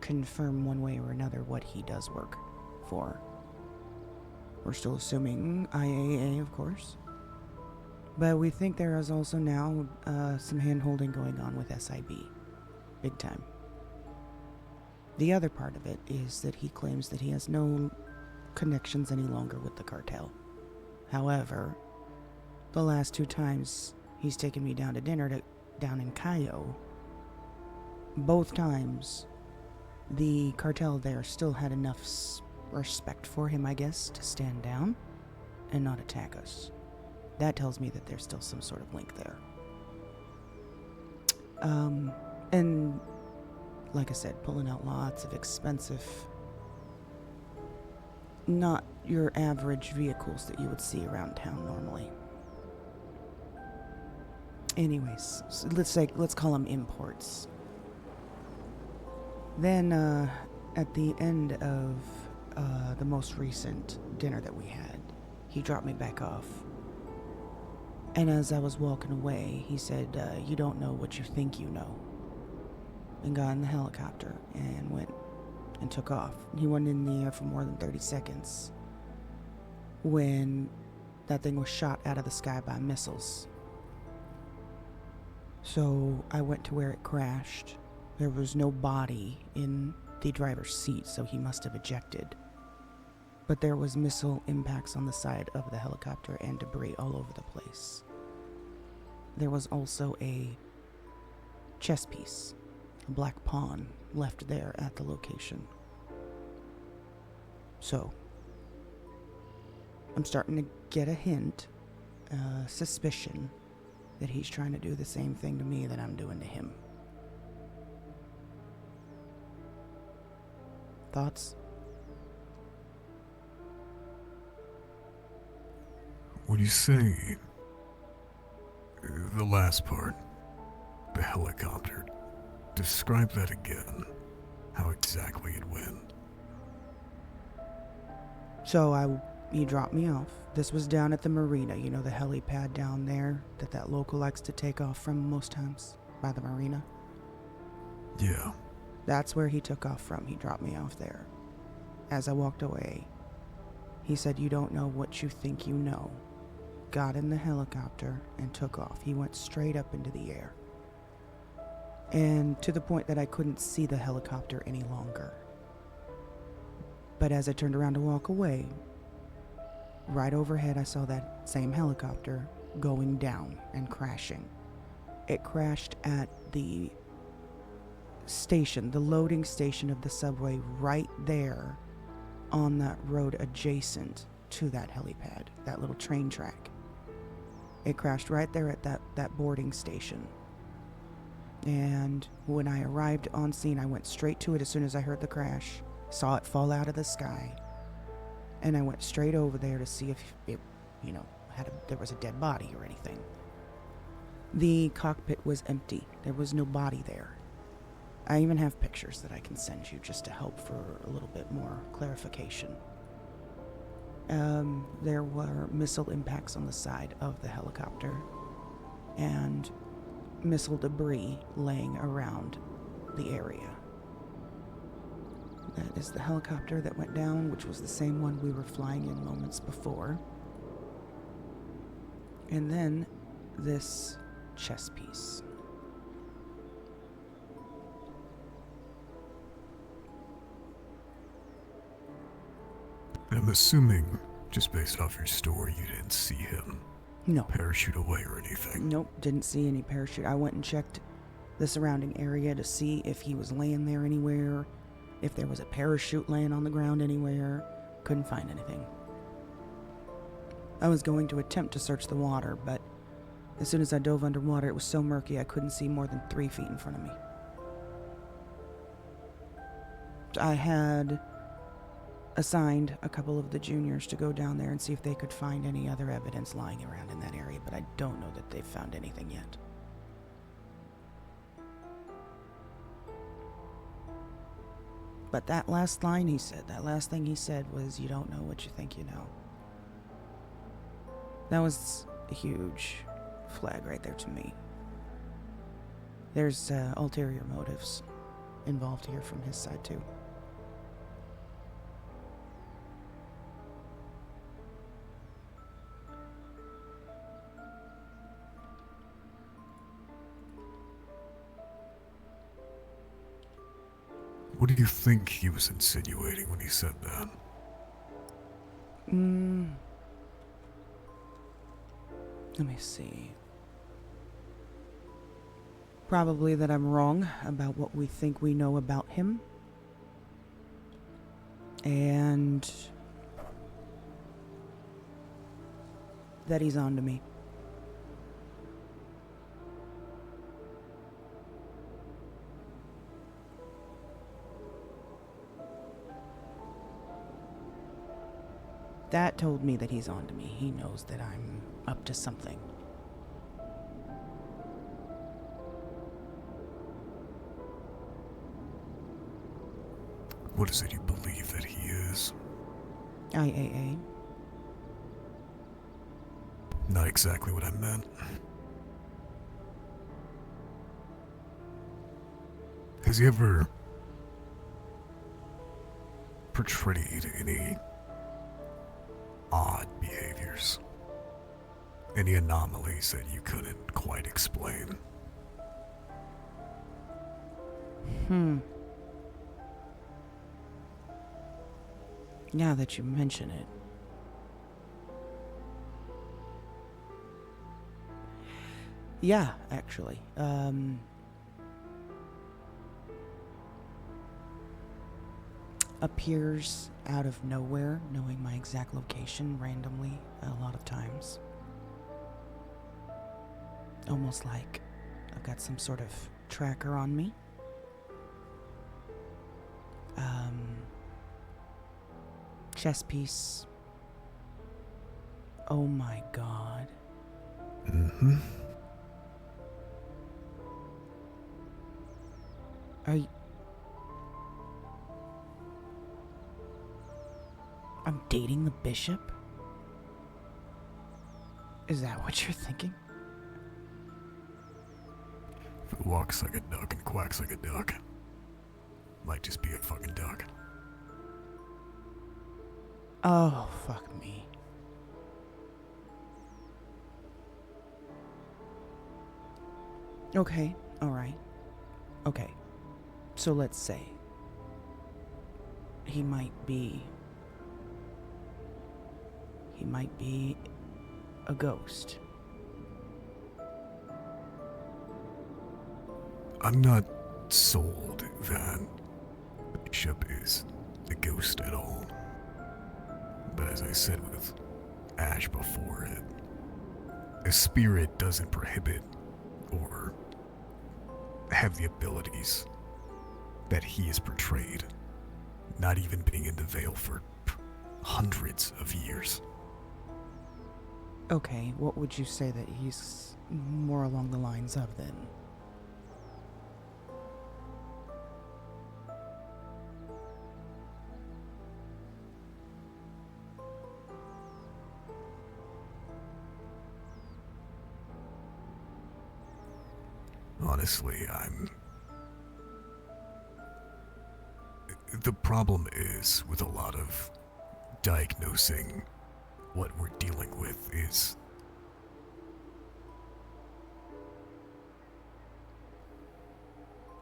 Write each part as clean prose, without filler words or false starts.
confirm one way or another what he does work for. We're still assuming IAA, of course. But we think there is also now some hand-holding going on with SIB. Big time. The other part of it is that he claims that he has no connections any longer with the cartel. However, the last 2 times he's taken me down to dinner down in Cayo, both times the cartel there still had enough respect for him, I guess, to stand down and not attack us. That tells me that there's still some sort of link there. And like I said, pulling out lots of expensive, not your average vehicles that you would see around town normally. Anyways, so let's call them imports. Then, at the end of the most recent dinner that we had, he dropped me back off. And as I was walking away, he said, you don't know what you think you know. And got in the helicopter and went and took off. He went in the air for more than 30 seconds when that thing was shot out of the sky by missiles. So I went to where it crashed. There was no body in the driver's seat, so he must have ejected. But there was missile impacts on the side of the helicopter and debris all over the place. There was also a chess piece, a black pawn, left there at the location. So, I'm starting to get a hint, suspicion, that he's trying to do the same thing to me that I'm doing to him. Thoughts? When you say the last part, the helicopter, describe that again. How exactly it went. So he dropped me off. This was down at the marina, you know, the helipad down there that local likes to take off from most times, by the marina. Yeah. That's where he took off from. He dropped me off there. As I walked away, he said, you don't know what you think you know. Got in the helicopter and took off. He went straight up into the air. And to the point that I couldn't see the helicopter any longer. But as I turned around to walk away, right overhead I saw that same helicopter going down and crashing. It crashed at the station, the loading station of the subway right there on that road adjacent to that helipad, that little train track. It crashed right there at that boarding station. And when I arrived on scene, I went straight to it as soon as I heard the crash, saw it fall out of the sky, and I went straight over there to see if it, there was a dead body or anything. The cockpit was empty. There was no body there. I even have pictures that I can send you just to help for a little bit more clarification. There were missile impacts on the side of the helicopter and missile debris laying around the area. That is the helicopter that went down, which was the same one we were flying in moments before. And then this chess piece. I'm assuming, just based off your story, you didn't see him No. parachute away or anything. Nope, didn't see any parachute. I went and checked the surrounding area to see if he was laying there anywhere, if there was a parachute laying on the ground anywhere. Couldn't find anything. I was going to attempt to search the water, but as soon as I dove underwater, it was so murky I couldn't see more than 3 feet in front of me. I had assigned a couple of the juniors to go down there and see if they could find any other evidence lying around in that area, but I don't know that they've found anything yet. But that last thing he said was, you don't know what you think you know. That was a huge flag right there to me. There's ulterior motives involved here from his side, too. What do you think he was insinuating when he said that? Let me see. Probably that I'm wrong about what we think we know about him. And that he's on to me. That told me that he's on to me. He knows that I'm up to something. What is it you believe that he is? IAA. Not exactly what I meant. Has he ever portrayed any odd behaviors? Any anomalies that you couldn't quite explain? Now that you mention it. Yeah, actually. Appears out of nowhere, knowing my exact location randomly a lot of times. Almost like I've got some sort of tracker on me. Chess piece. Oh my god. Mm-hmm. Are you... I'm dating the bishop? Is that what you're thinking? If it walks like a duck and quacks like a duck, might just be a fucking duck. Oh, fuck me. Okay, alright. Okay. So let's say he might be a ghost. I'm not sold that the bishop is a ghost at all. But as I said with Ash before it, a spirit doesn't prohibit or have the abilities that he is portrayed, not even being in the veil for hundreds of years. Okay, what would you say that he's more along the lines of then? Honestly, the problem is with a lot of diagnosing what we're dealing with is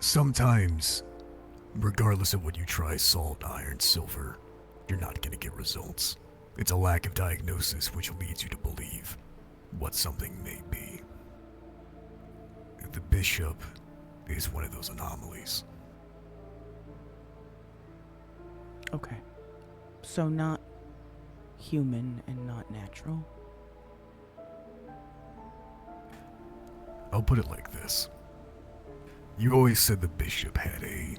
sometimes, regardless of what you try, salt, iron, silver, you're not going to get results. It's a lack of diagnosis which leads you to believe what something may be. The bishop is one of those anomalies. Okay. So not human and not natural? I'll put it like this. You always said the bishop had a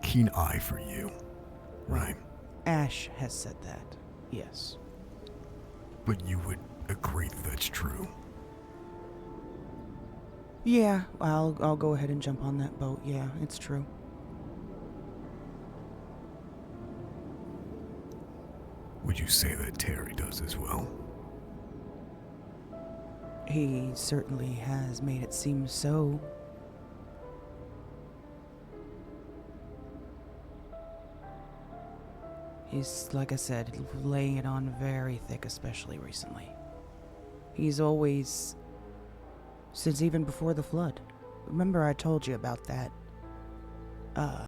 keen eye for you, right? Ash has said that, yes. But you would agree that that's true. Yeah, I'll go ahead and jump on that boat. Yeah, it's true. Would you say that Terry does as well? He certainly has made it seem so. He's, like I said, laying it on very thick, especially recently. He's always, since even before the flood. Remember I told you about that,